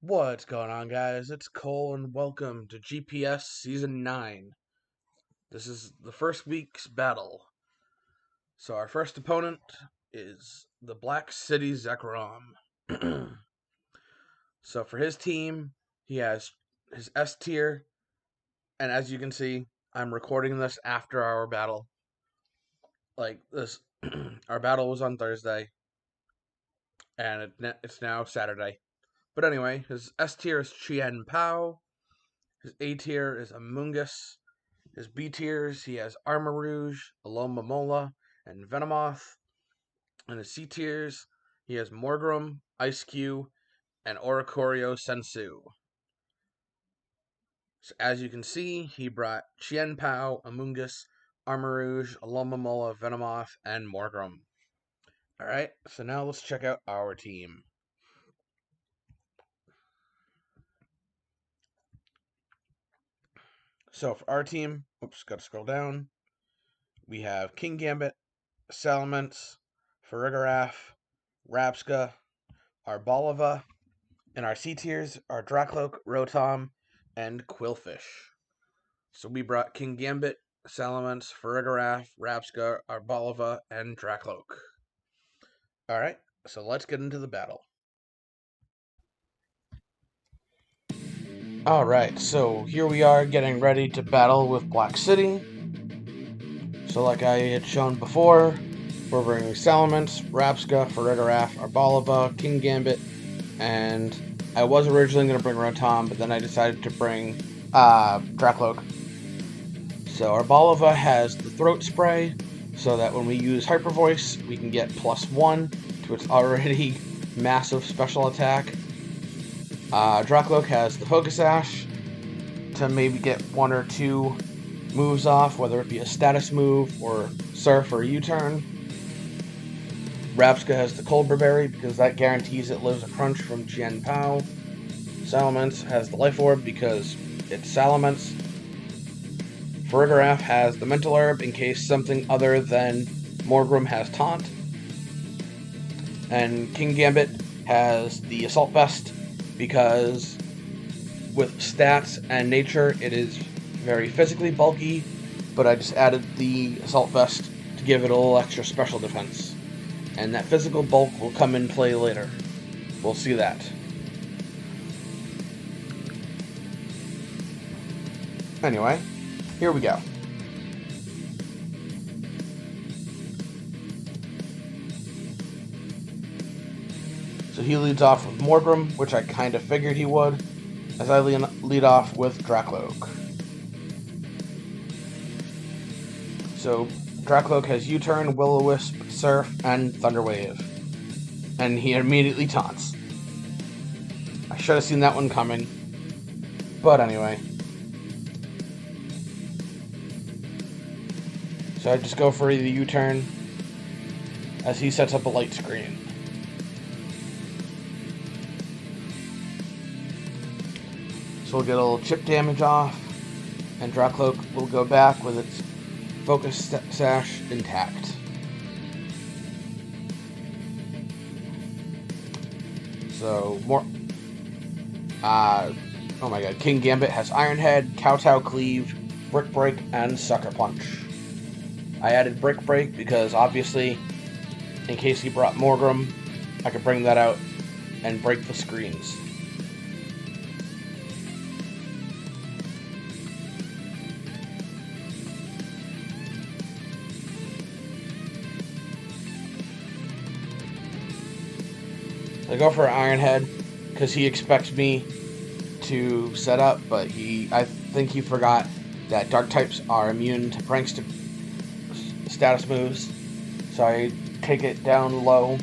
What's going on, guys? It's Cole, and welcome to GPS Season 9. This is the first week's battle. So, our first opponent is the Black City Zekrom. So, for his team, he has his S tier, and as you can see, I'm recording this after our battle. Our battle was on Thursday, and it's now Saturday. But anyway, his S tier is Chien, his A tier is Amoonguss. His B tiers, he has Armarouge, Alomomola, and Venomoth. And his C tiers, he has Morgrem, Ice-Q, and Oricorio Sensu. So as you can see, he brought Chien, Amoonguss, Armarouge, Alomomola, Venomoth, and Morgrem. Alright, so now let's check out our team. So for our team, gotta scroll down. We have Kingambit, Salamence, Farigiraf, Rabsca, Arboliva, and our C tiers are Drakloak, Rotom, and Quillfish. So we brought Kingambit, Salamence, Farigiraf, Rabsca, Arboliva, and Drakloak. Alright, so let's get into the battle. Alright, so here we are getting ready to battle with Black City. So like I had shown before, we're bringing Salamence, Rabsca, Farigiraf, Arboliva, Kingambit, and I was originally going to bring Rotom, but then I decided to bring Drakloak. So Arboliva has the Throat Spray, so that when we use Hyper Voice, we can get +1 to its already massive special attack. Drakloak has the Focus Sash to maybe get 1 or 2 moves off, whether it be a status move or Surf or U-turn. Rabsca has the Colbur Berry because that guarantees it lives a crunch from Chien Pao. Salamence has the Life Orb because it's Salamence. Farigiraf has the Mental Herb in case something other than Morgrem has Taunt. And Kingambit has the Assault Vest because with stats and nature it is very physically bulky, but I just added the Assault Vest to give it a little extra special defense. And that physical bulk will come in play later. We'll see that. Anyway, here we go. So he leads off with Morgrem, which I kind of figured he would, as I lead off with Drakloak. So Drakloak has U-turn, Will-O-Wisp, Surf, and Thunder Wave. And he immediately taunts. I should have seen that one coming. But anyway. So I just go for the U-turn as he sets up a light screen. So we'll get a little chip damage off, and Drakloak will go back with its Focus Sash intact. So more. Oh my god, Kingambit has Iron Head, Kowtow Cleave, Brick Break, and Sucker Punch. I added Brick Break because obviously, in case he brought Morgrem, I could bring that out and break the screens. I go for Iron Head because he expects me to set up, but I think he forgot that Dark types are immune to Prankster status moves. So I take it down low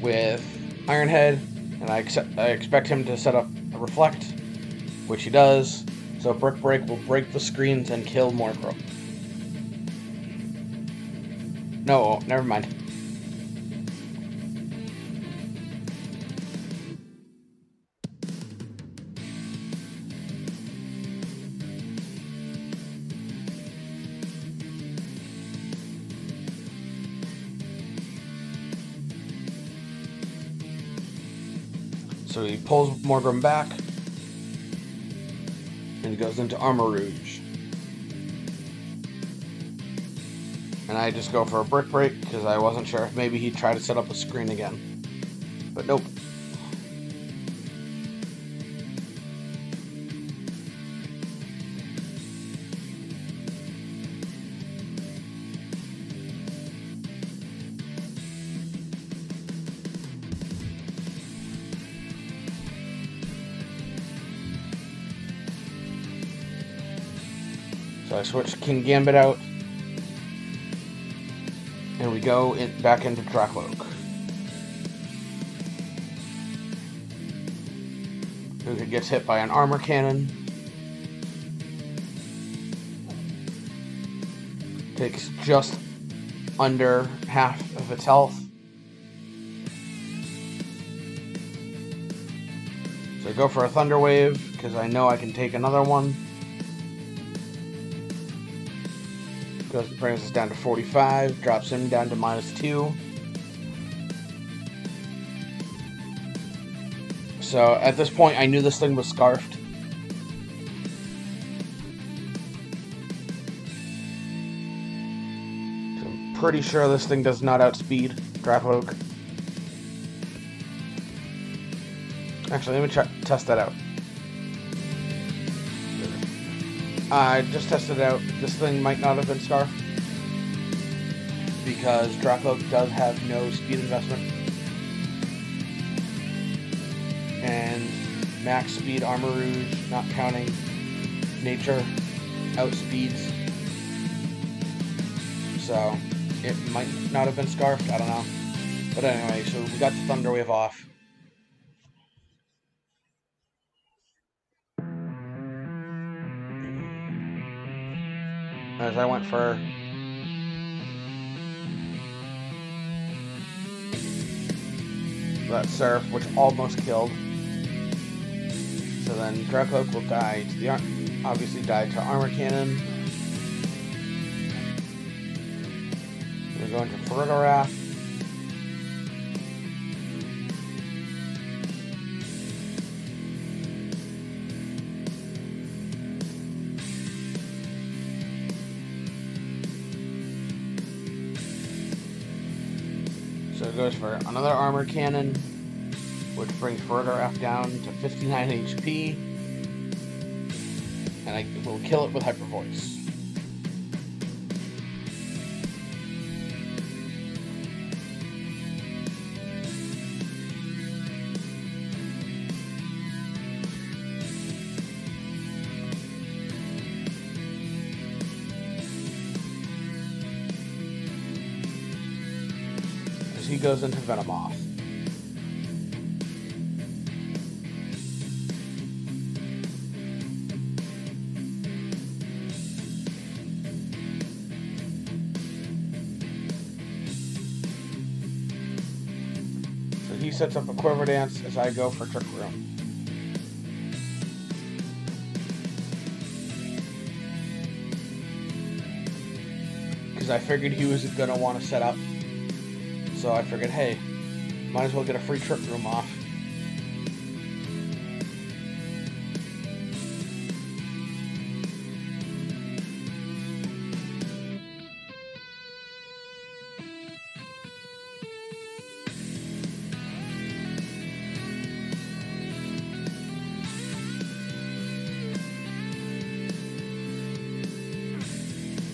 with Iron Head, and I expect him to set up a Reflect, which he does. So Brick Break will break the screens and kill Morgrem. No, never mind. So he pulls Morgrem back, and he goes into Armarouge. And I just go for a brick break because I wasn't sure if maybe he'd try to set up a screen again. But nope. So I switch Kingambit out, and we go back into Drakloak, who gets hit by an armor cannon, takes just under half of its health. So I go for a Thunder Wave, because I know I can take another one. Brings us down to 45, drops him down to -2. So at this point, I knew this thing was scarfed. So I'm pretty sure this thing does not outspeed Drakloak. Actually, let me test that out. I just tested it out. This thing might not have been scarfed because Drakloak does have no speed investment. And max speed Armarouge, not counting nature, outspeeds. So it might not have been scarfed, I don't know. But anyway, so we got the Thunder Wave off. As I went for that Surf, which almost killed. So then Drakloak will die to the obviously die to Armor Cannon. We're going to Farigiraf. So it goes for another Armor Cannon, which brings Farigiraf down to 59 HP, and I will kill it with Hyper Voice. He goes into Venomoth. So he sets up a Quiver Dance as I go for Trick Room. Because I figured he was going to want to set up. So I figured, hey, might as well get a free Trick Room off.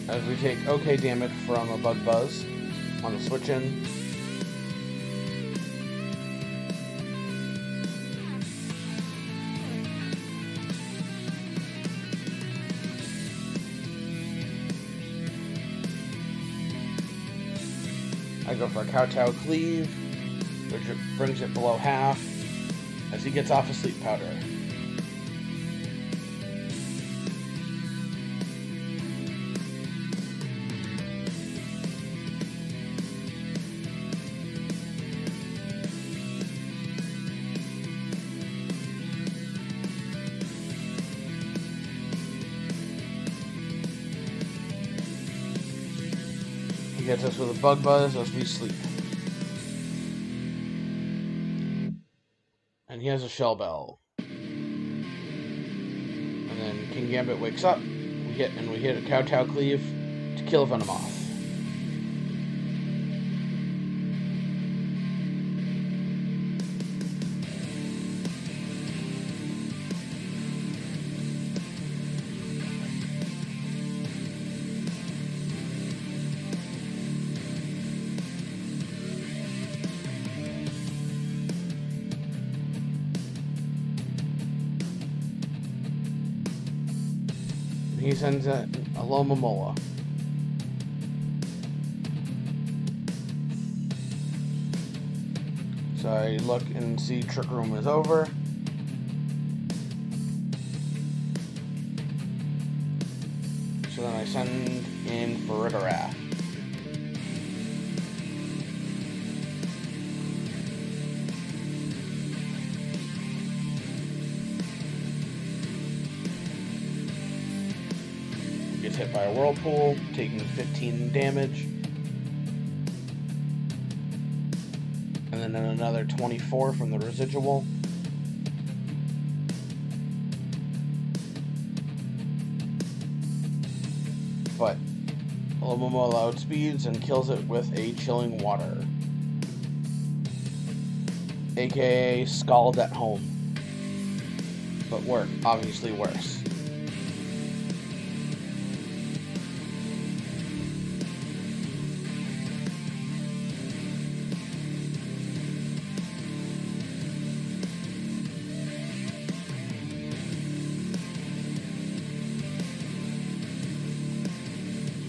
As we take OK damage from a Bug Buzz on the switch in. I go for a Kowtow Cleave, which brings it below half, as he gets off a Sleep Powder. He hits us with a Bug Buzz as we sleep. And he has a shell bell. And then Kingambit wakes up. We hit a Kowtow Cleave to kill Venomoth. He sends a Alomomola. So I look and see Trick Room is over. So then I send in Farigiraf. Gets hit by a whirlpool, taking 15 damage. And then another 24 from the residual. But Alomomola outspeeds and kills it with a Chilling Water. AKA Scald at Home. But obviously worse.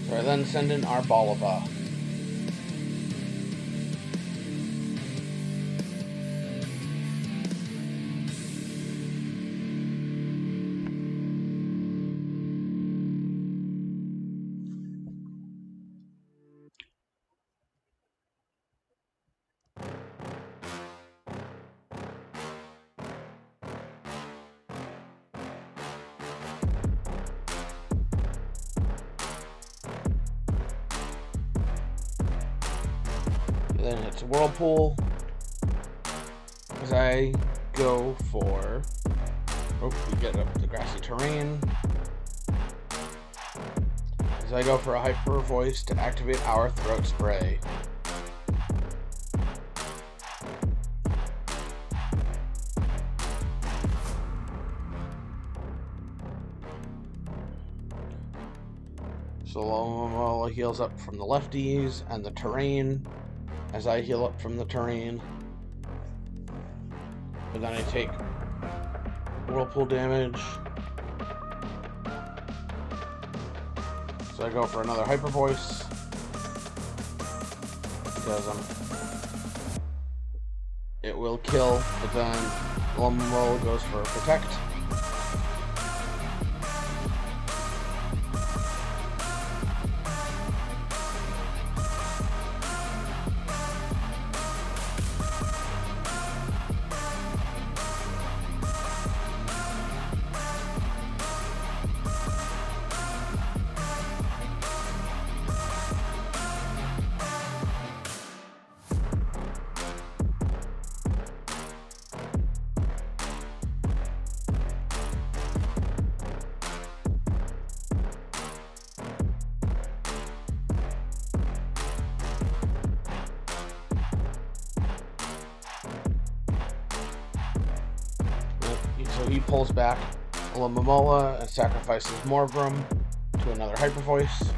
I then send in Arboliva. Then it's Whirlpool, as I go for, we get up the grassy terrain, as I go for a Hyper Voice to activate our Throat Spray. So Alomomola heals up from the lefties and the terrain, as I heal up from the terrain. But then I take Whirlpool damage. So I go for another Hyper Voice, because it will kill, but then Alomomola goes for Protect. So he pulls back Alomomola and sacrifices Morgrem to another Hyper Voice.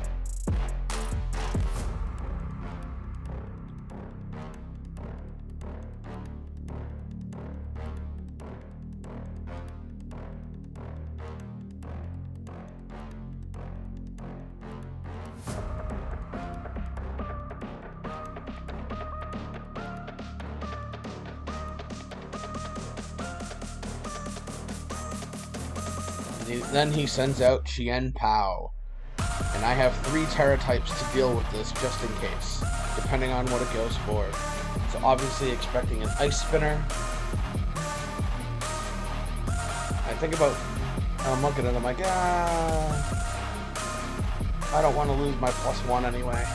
Then he sends out Chien Pow, and I have 3 Terra types to deal with this just in case, depending on what it goes for. So obviously expecting an Ice Spinner. I think about, I'm looking at it, I'm like, I don't want to lose my +1 anyway.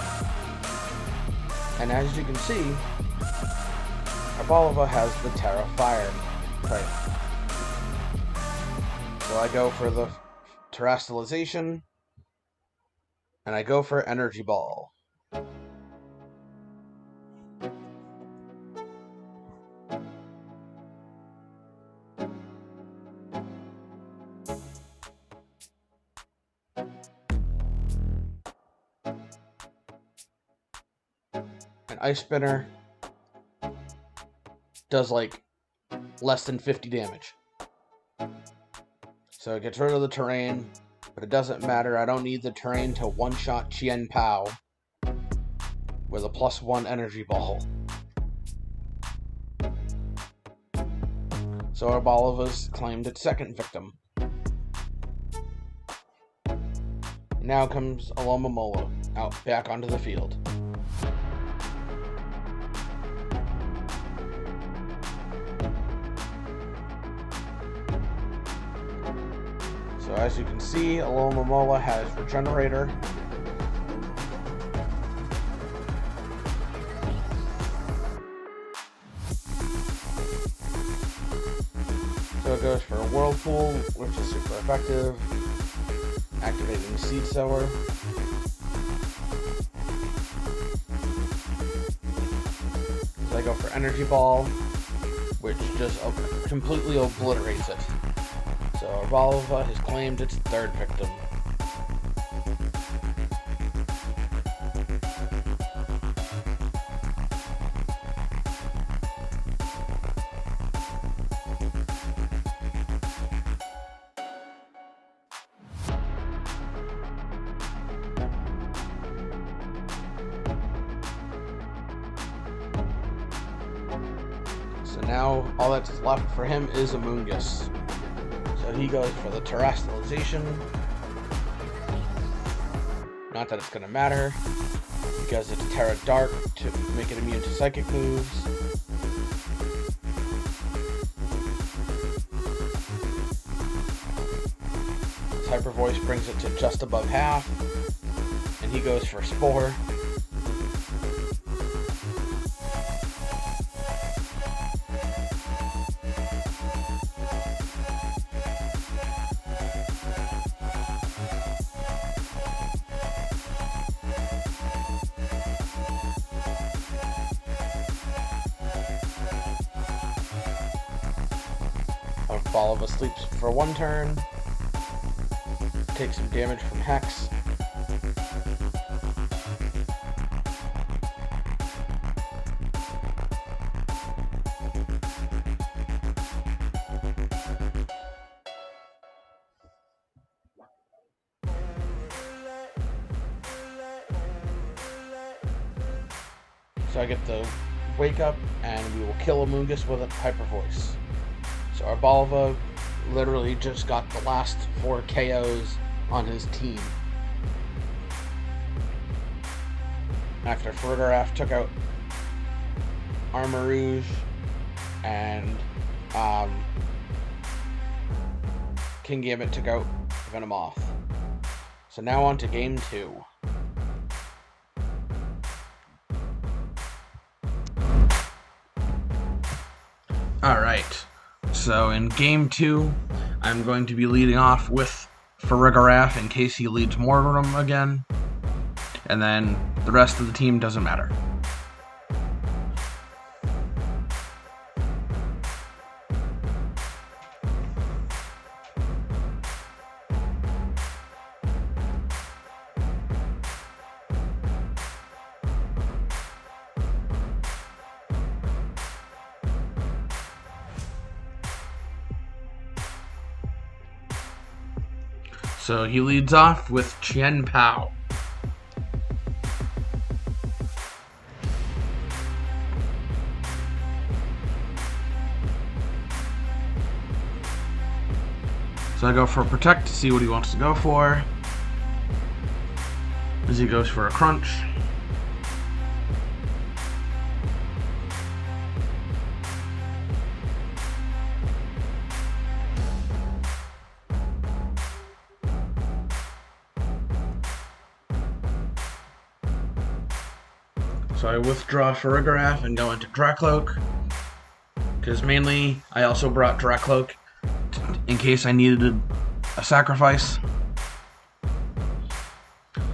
And as you can see, Arboliva has the Terra Fire type. I go for the terrestrialization, and I go for Energy Ball. An Ice Spinner does like less than 50 damage. So it gets rid of the terrain, but it doesn't matter. I don't need the terrain to one-shot Chien Pao with a +1 Energy Ball. So Arboliva's claimed its second victim. Now comes Alomomola out back onto the field. So as you can see, Alomomola has Regenerator. So it goes for a Whirlpool, which is super effective. Activating Seed Sower. So I go for Energy Ball, which just completely obliterates it. So Arboliva has claimed its third victim. So now all that's left for him is Amoonguss. So he goes for the terrestrialization. Not that it's going to matter, because it's Terra Dark to make it immune to psychic moves. His Hyper Voice brings it to just above half, and he goes for Spore. Arboliva sleeps for one turn, takes some damage from Hex. So I get the Wake Up, and we will kill Amoonguss with a Hyper Voice. So Arboliva literally just got the last 4 KOs on his team. After Farigiraf took out Armarouge and Kingambit took out Venomoth. So now on to game 2. Alright. So in game 2, I'm going to be leading off with Farigiraf in case he leads Morgrem again, and then the rest of the team doesn't matter. So he leads off with Chien Pao. So I go for Protect to see what he wants to go for. As he goes for a Crunch. So I withdraw Farigiraf and go into Drakloak, because mainly I also brought Drakloak in case I needed a sacrifice.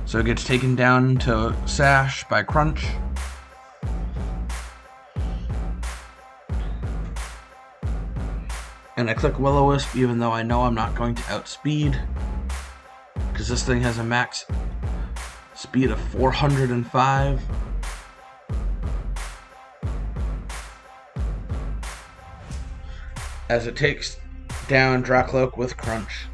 So it gets taken down to Sash by Crunch. And I click Will-O-Wisp even though I know I'm not going to outspeed, because this thing has a max speed of 405. As it takes down Drakloak with Crunch.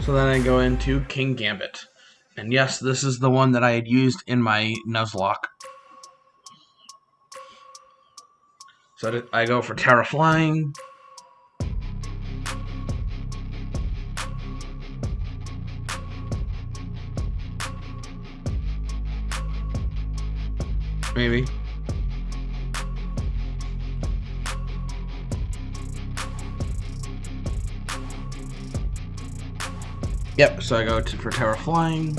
So then I go into Kingambit. And yes, this is the one that I had used in my Nuzlocke. So I go for Terra Flying. Maybe. Yep, so I go for Terra Flying.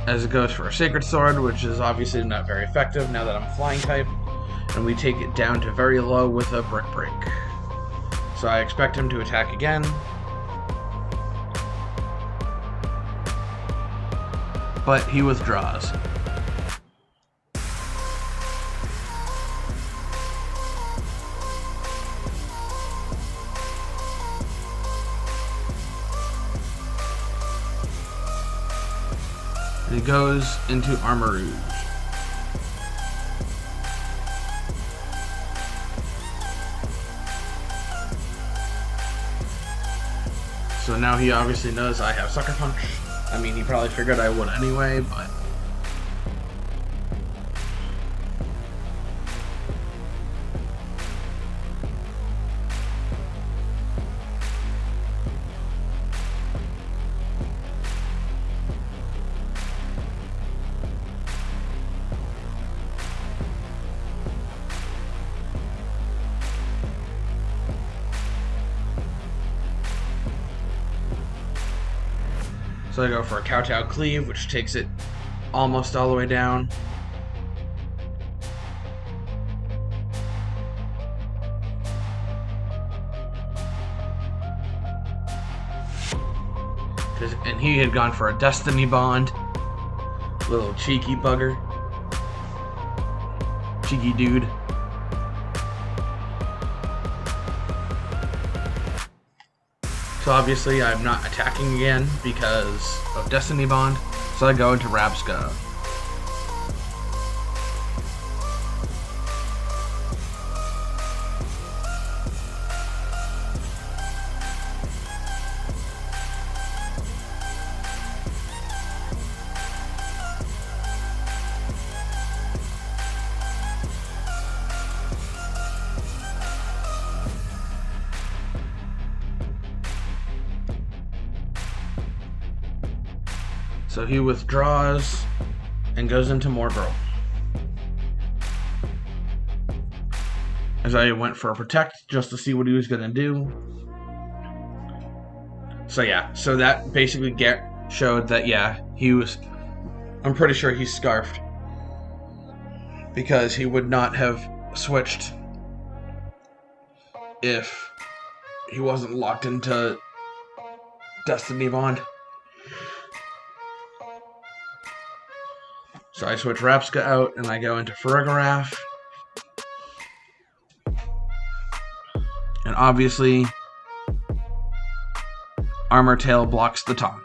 As it goes for a Sacred Sword, which is obviously not very effective now that I'm a flying type. And we take it down to very low with a Brick Break. So I expect him to attack again. But he withdraws. And he goes into Armarouge. So now he obviously knows I have Sucker Punch. I mean, he probably figured I would anyway, but... So I go for a Kowtow Cleave, which takes it almost all the way down. And he had gone for a Destiny Bond. Little cheeky bugger. Cheeky dude. So obviously I'm not attacking again because of Destiny Bond, so I go into Rabsca. So he withdraws and goes into Morgrem. As I went for a Protect just to see what he was going to do. So yeah, so that basically showed that, yeah, he was... I'm pretty sure he's Scarfed. Because he would not have switched if he wasn't locked into Destiny Bond. So I switch Rabsca out, and I go into Farigiraf. And obviously, Armor Tail blocks the taunt.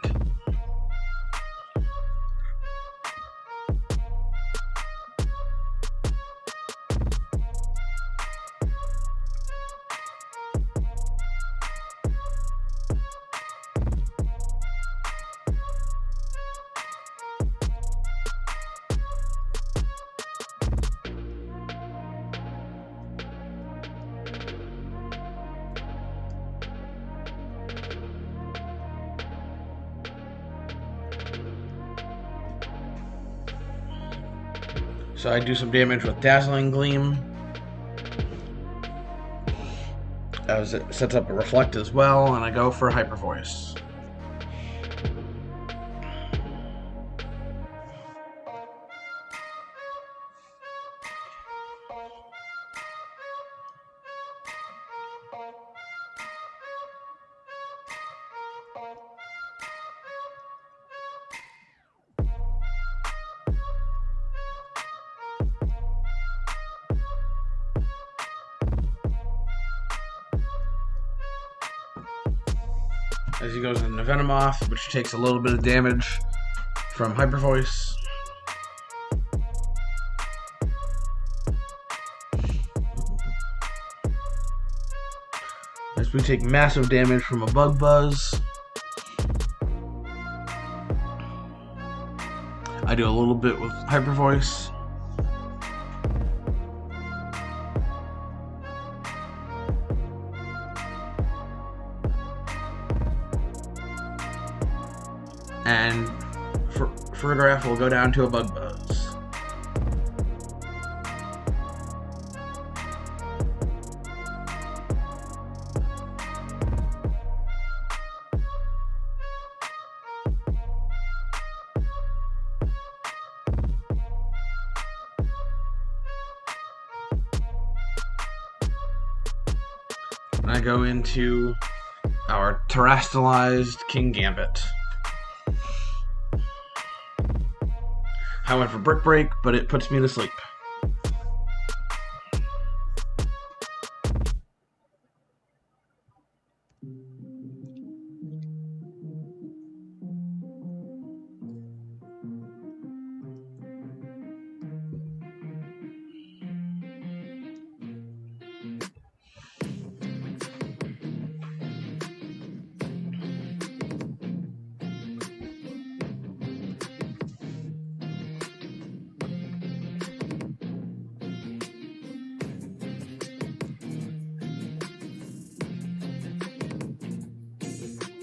So I do some damage with Dazzling Gleam, as it sets up a Reflect as well, and I go for Hyper Voice. As he goes into Venomoth, which takes a little bit of damage from Hyper Voice. As we take massive damage from a Bug Buzz. I do a little bit with Hyper Voice. And Farigiraf will go down to a Bug Buzz. And I go into our terastallized Kingambit. I went for Brick Break, but it puts me to sleep.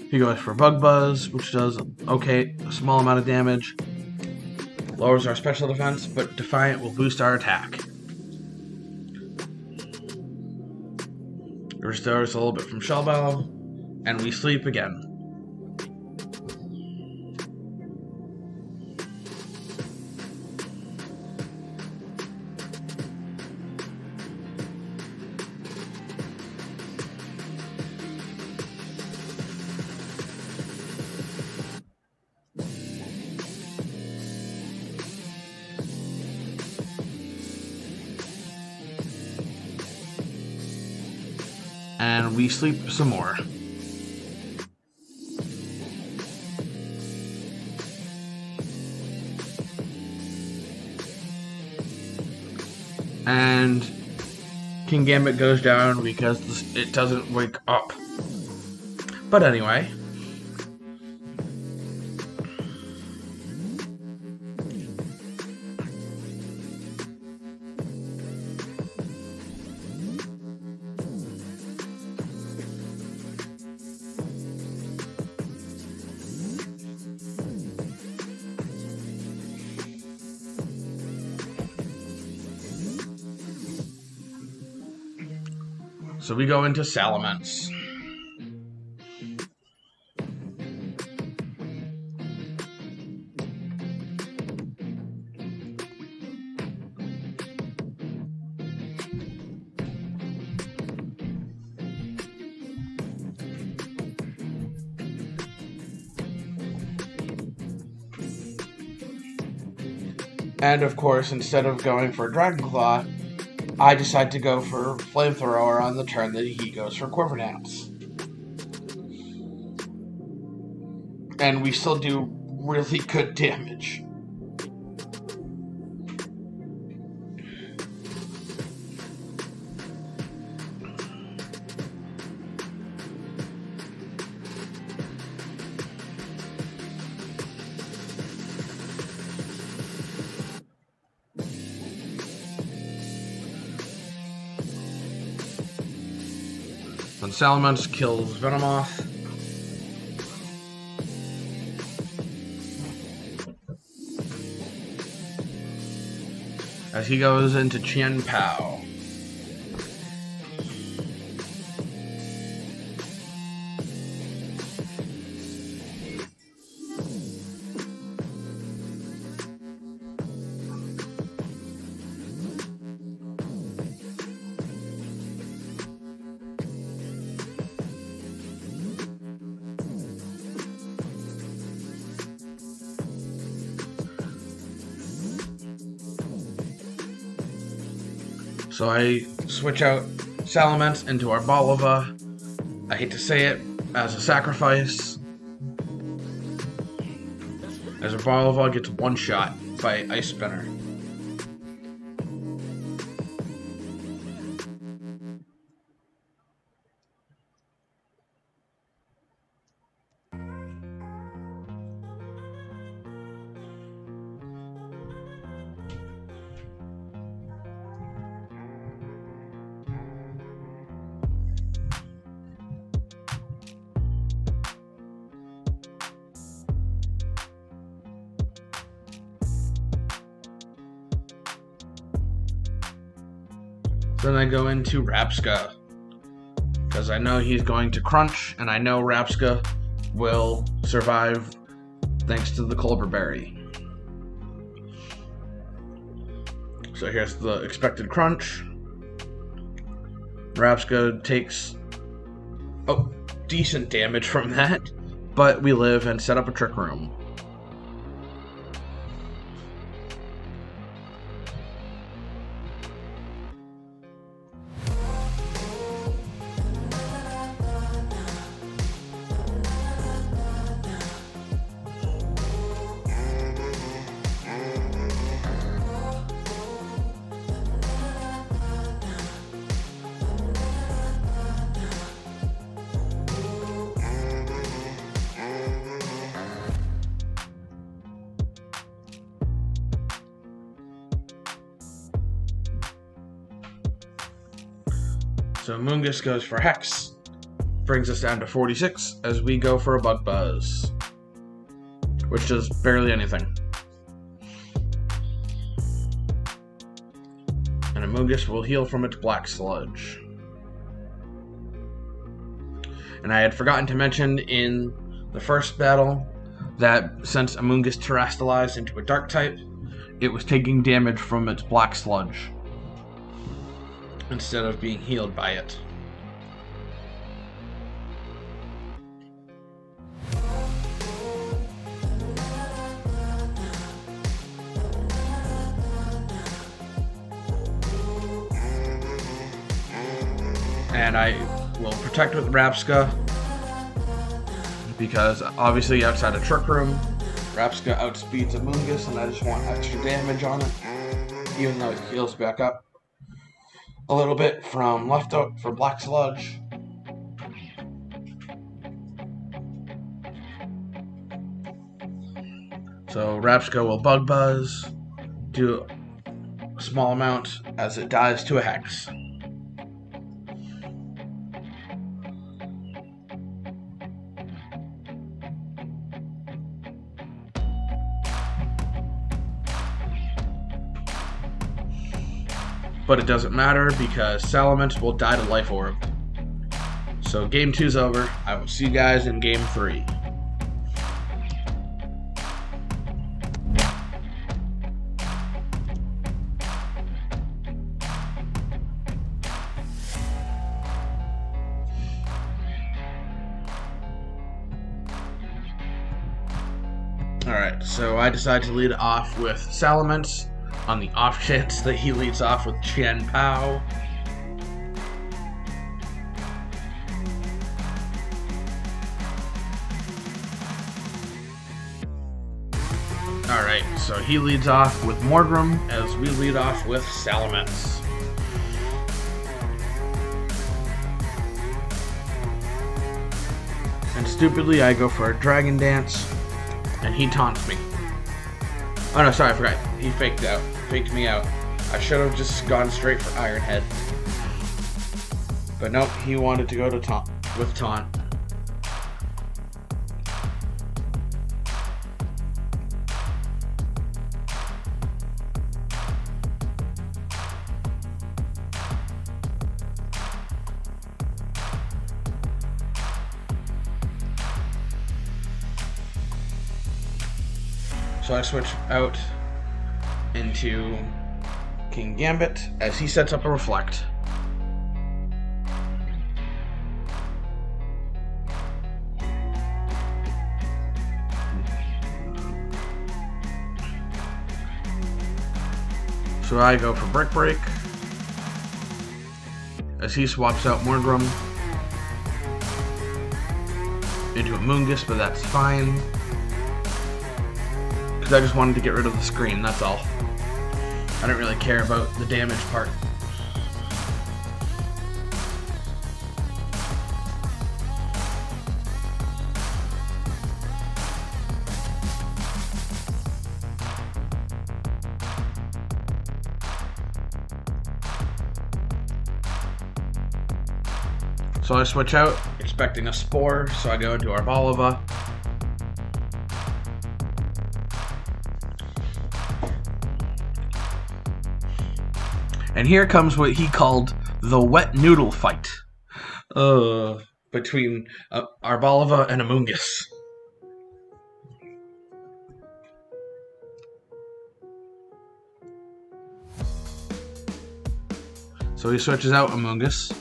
He goes for Bug Buzz, which does a small amount of damage. Lowers our special defense, but Defiant will boost our attack. Restores a little bit from Shell Battle, and we sleep again. And we sleep some more. And Kingambit goes down because it doesn't wake up. But anyway. So we go into Salamence. And of course, instead of going for Dragon Claw, I decide to go for Flamethrower on the turn that he goes for Quiver Dance. And we still do really good damage. When Salamence kills Venomoth, as he goes into Chien Pow. So I switch out Salamence into Arboliva. I hate to say it, as a sacrifice. As Arboliva gets one shot by Ice Spinner. Then I go into Rabsca, because I know he's going to crunch, and I know Rabsca will survive thanks to the Clover Berry. So here's the expected crunch. Rabsca takes decent damage from that, but we live and set up a Trick Room. So Amoonguss goes for Hex, brings us down to 46 as we go for a Bug Buzz, which does barely anything. And Amoonguss will heal from its Black Sludge. And I had forgotten to mention in the first battle that since Amoonguss terrestrialized into a Dark type, it was taking damage from its Black Sludge instead of being healed by it. And I will protect with Rabsca, because obviously outside of Trick Room, Rabsca outspeeds Amoonguss, and I just want extra damage on it, even though it heals back up a little bit from leftover for Black Sludge. So Rabsca will Bug Buzz, do a small amount as it dies to a Hex. But it doesn't matter because Salamence will die to Life Orb. So game 2's over. I will see you guys in game 3. Alright, so I decide to lead off with Salamence, on the off chance that he leads off with Chien Pao. Alright, so he leads off with Morgrem as we lead off with Salamence. And stupidly, I go for a Dragon Dance, and he taunts me. Oh no, sorry, I forgot. He faked me out. I should have just gone straight for Iron Head. But nope, he wanted to go to taunt. So I switch out into Kingambit as he sets up a Reflect. So I go for Brick Break as he swaps out Morgrem into Amoonguss, but that's fine. I just wanted to get rid of the screen, that's all. I don't really care about the damage part. So I switch out, expecting a Spore, so I go into Arboliva. And here comes what he called the wet noodle fight between Arboliva and Amoonguss. So he switches out Amoonguss.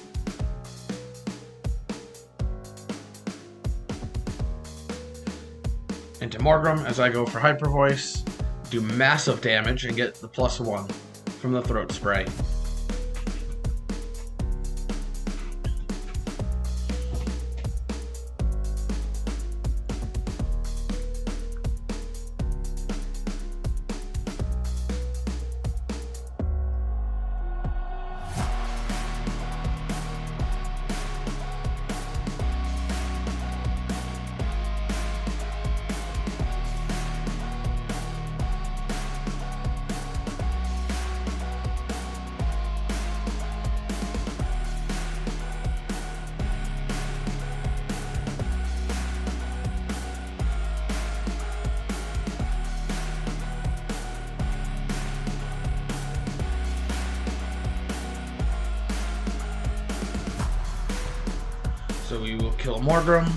Into Morgrem as I go for Hyper Voice, do massive damage and get the +1 from the Throat Spray. So we will kill Morgrem.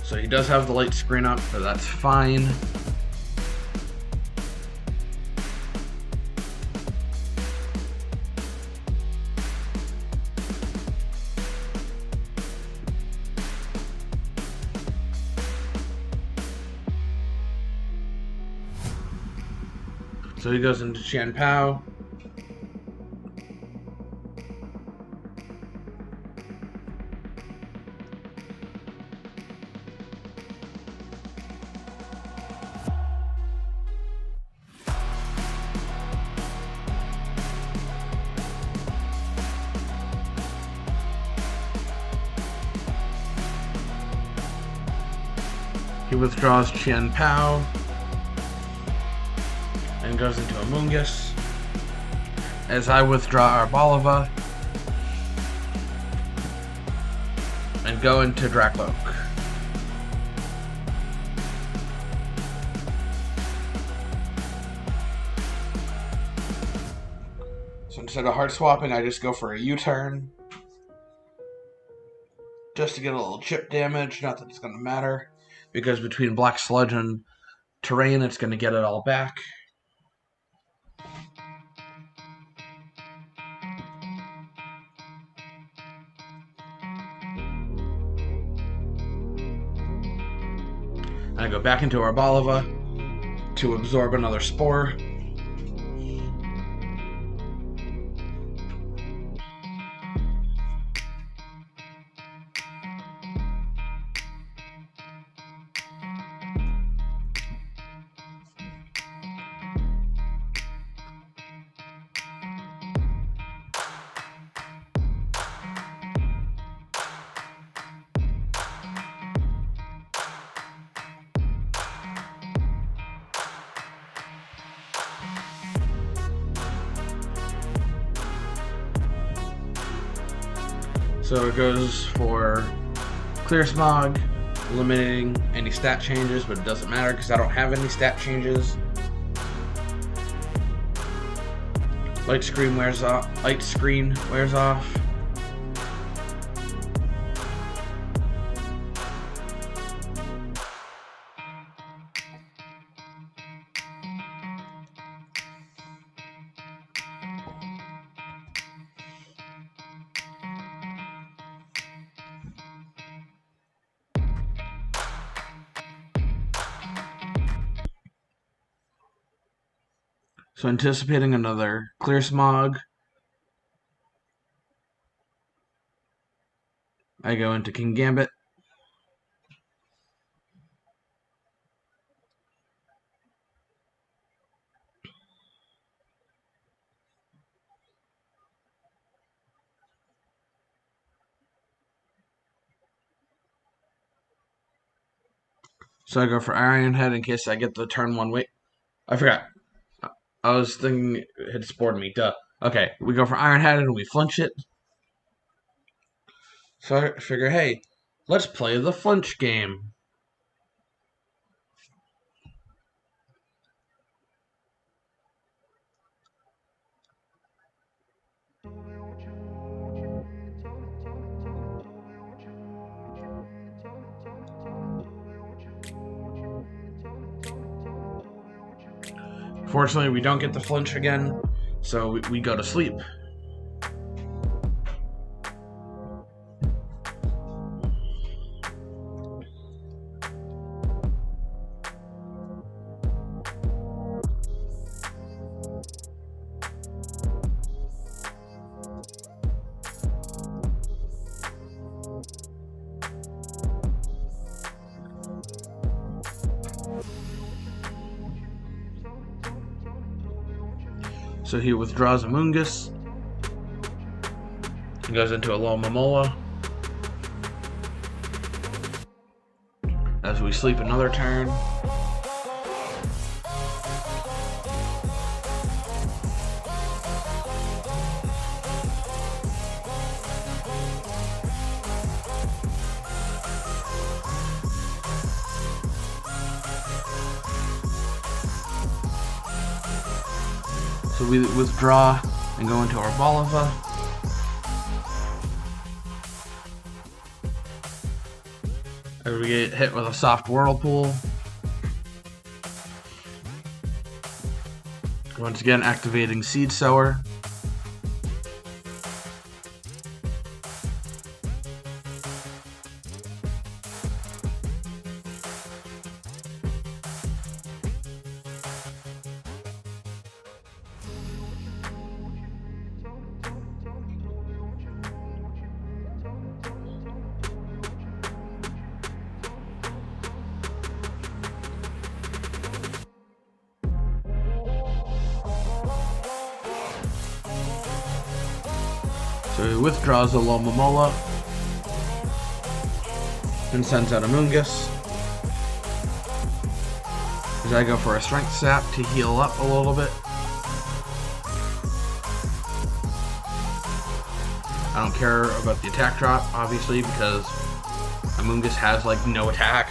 So he does have the light screen up, but that's fine. So he goes into Chien Pao. He withdraws Chien Pao and goes into Amoonguss as I withdraw Arboliva and go into Drakloak. So instead of hard swapping, I just go for a U-turn just to get a little chip damage. Not that it's going to matter, because between Black Sludge and Terrain, it's going to get it all back. And I go back into Arboliva to absorb another spore. So it goes for Clear Smog, eliminating any stat changes, but it doesn't matter because I don't have any stat changes. Light screen wears off. So anticipating another Clear Smog, I go into Kingambit. So I go for Iron Head in case I get the turn 1 wait. I forgot. I was thinking it had spored me. Duh. Okay, we go for Iron Head and we flinch it. So I figure, hey, let's play the flinch game. Fortunately, we don't get the flinch again, so we go to sleep. So he withdraws Amoonguss. He goes into Alomomola. As we sleep another turn. So we withdraw and go into Arboliva. As we get hit with a soft whirlpool. Once again, activating Seed Sower. So he withdraws the Alomomola and sends out Amoonguss. As I go for a Strength Sap to heal up a little bit. I don't care about the attack drop, obviously, because Amoonguss has like no attack.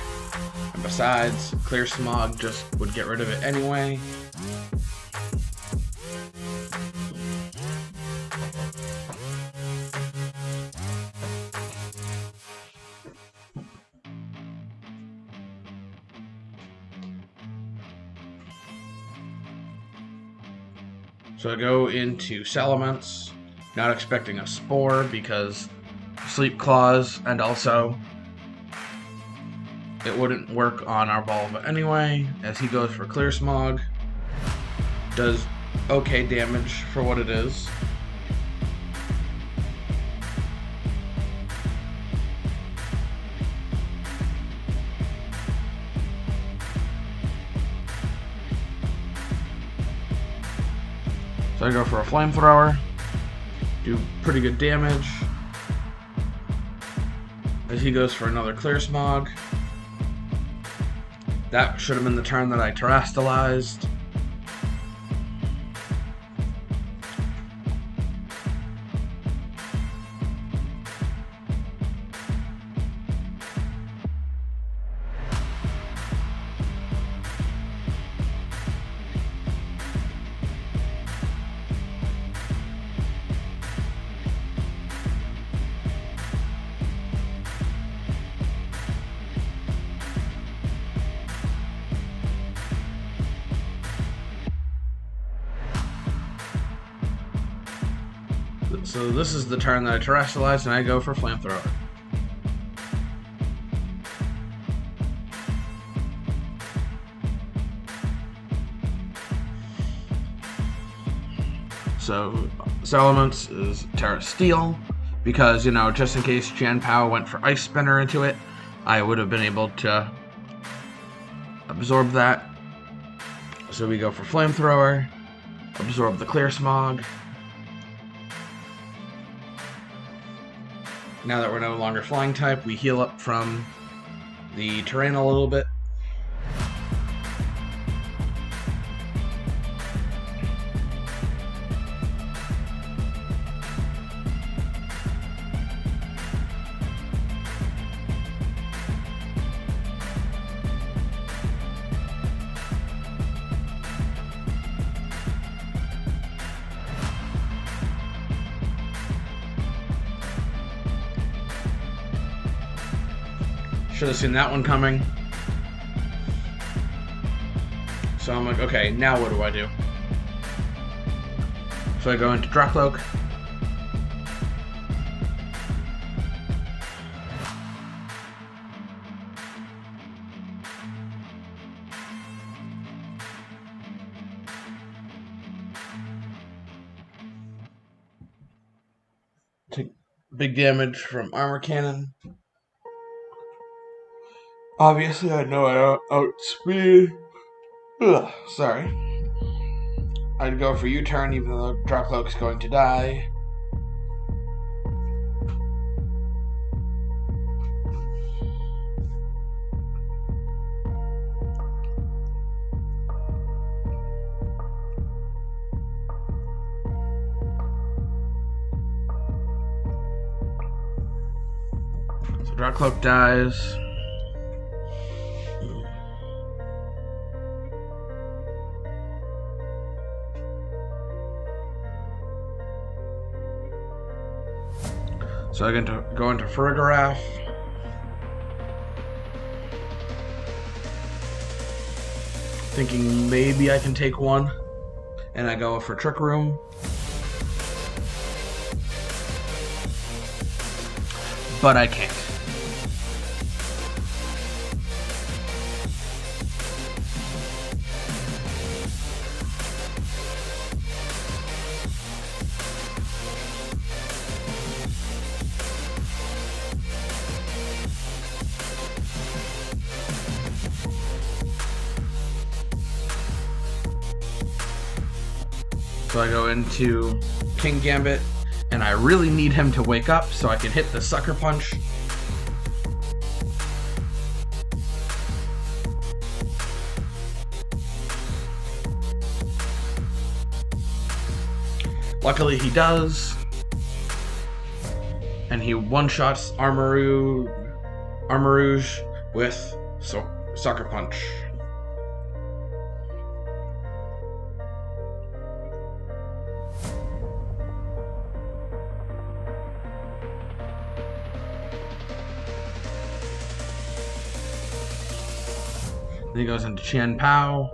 And besides, Clear Smog just would get rid of it anyway. So I go into Salamence, not expecting a Spore because Sleep Claws, and also it wouldn't work on Arboliva anyway, as he goes for Clear Smog. Does okay damage for what it is. So I go for a Flamethrower, do pretty good damage, as he goes for another Clear Smog. That should have been the turn that I Terastallized. So this is the turn that I Terastallized, and I go for Flamethrower. So Salamence is Terra Steel, because, you know, just in case Chien went for Ice Spinner into it, I would have been able to absorb that. So we go for Flamethrower, absorb the Clear Smog. Now that we're no longer flying type, we heal up from the terrain a little bit. Should have seen that one coming. So I'm like, okay, now what do I do? So I go into Drakloak. Take big damage from Armor Cannon. Obviously, I know I outspeed. Sorry. I'd go for U-turn, even though Drakloak's going to die. So Drakloak dies. So I'm going to go into Farigiraf. Thinking maybe I can take one. And I go for Trick Room. But I can't. So I go into Kingambit, and I really need him to wake up so I can hit the Sucker Punch. Luckily he does, and he one-shots Armarouge with Sucker Punch. Then he goes into Chien as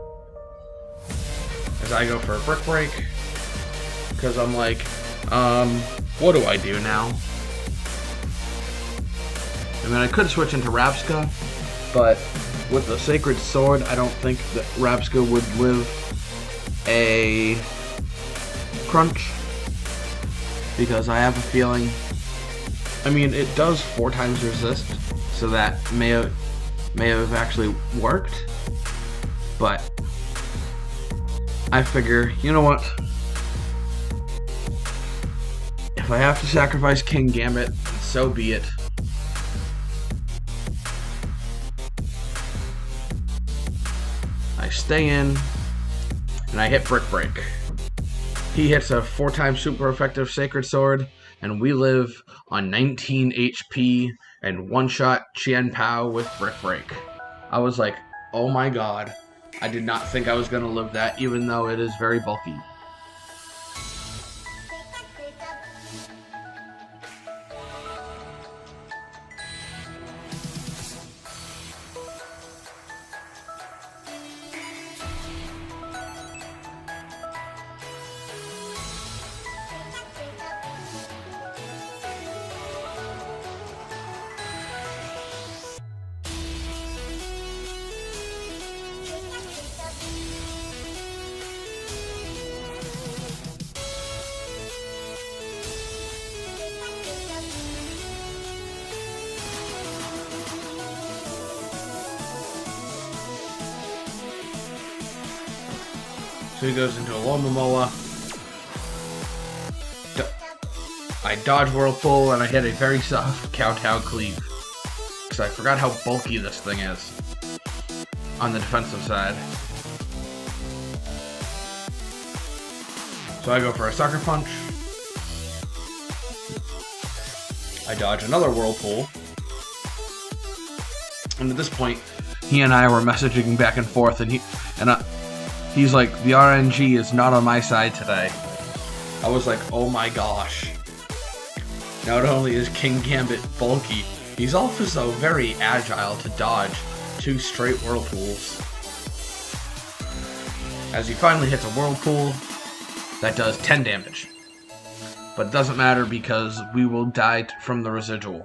I go for a Brick Break, because I'm like, what do I do now? And then I could switch into Rabsca, But with the Sacred Sword, I don't think that Rabsca would live a crunch, because I have a feeling, I mean, it does 4 times resist, so that may have actually worked, but I figure, you know what, if I have to sacrifice Kingambit, so be it. I stay in, and I hit Brick Break. He hits a 4 times super effective Sacred Sword, and we live on 19 HP and one-shot Chien Pao with Brick Break. I was like, oh my god, I did not think I was going to live that, even though it is very bulky. So he goes into Alomomola. I dodge Whirlpool, and I hit a very soft Kowtow Cleave, because I forgot how bulky this thing is on the defensive side. So I go for a Sucker Punch. I dodge another Whirlpool. And at this point, he and I were messaging back and forth, and he's like, the RNG is not on my side today. I was like, oh my gosh. Not only is Kingambit bulky, he's also very agile to dodge 2 straight Whirlpools. As he finally hits a Whirlpool, that does 10 damage. But it doesn't matter because we will die from the residual.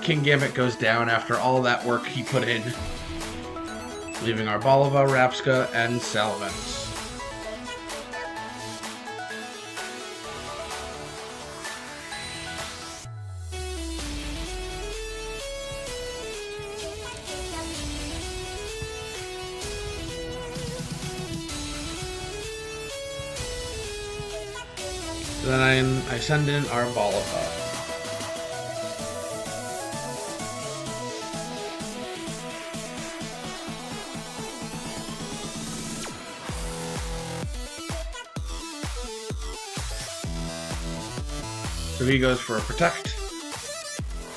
Kingambit goes down after all that work he put in, leaving Arboliva, Rabsca, and Salamence. Then I send in Arboliva. So he goes for a Protect,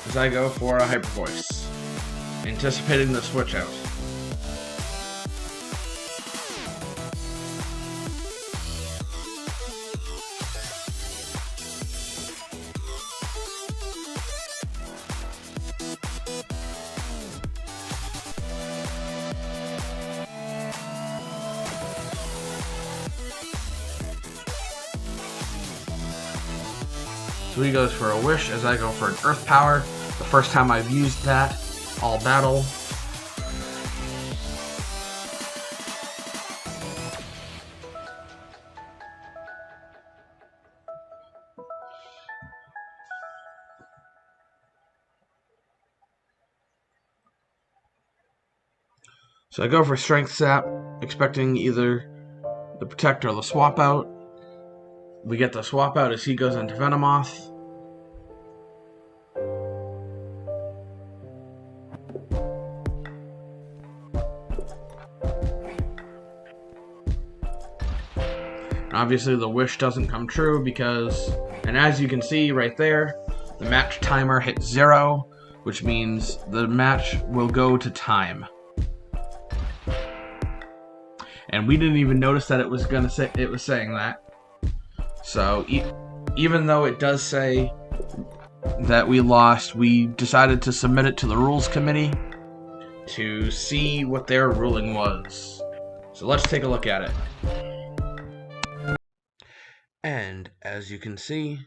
as I go for a Hyper Voice, anticipating the switch out. So he goes for a Wish, as I go for an Earth Power. The first time I've used that, all battle. So I go for Strength Sap, expecting either the Protect or the Swap Out. We get the Swap Out as he goes into Venomoth. And obviously the Wish doesn't come true because, and as you can see right there, the match timer hit 0, which means the match will go to time. And we didn't even notice that it was saying that. So even though it does say that we lost, we decided to submit it to the rules committee to see what their ruling was. So let's take a look at it. And as you can see,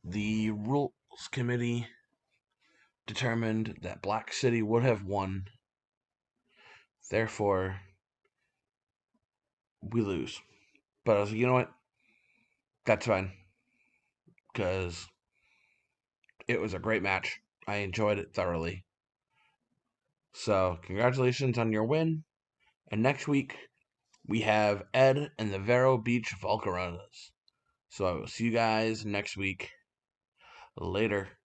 the Rules Committee determined that Black City would have won. Therefore, we lose. But I was like, you know what? That's fine. Because it was a great match. I enjoyed it thoroughly. So, congratulations on your win. And next week, we have Ed and the Vero Beach Volcaronas. So I will see you guys next week. Later.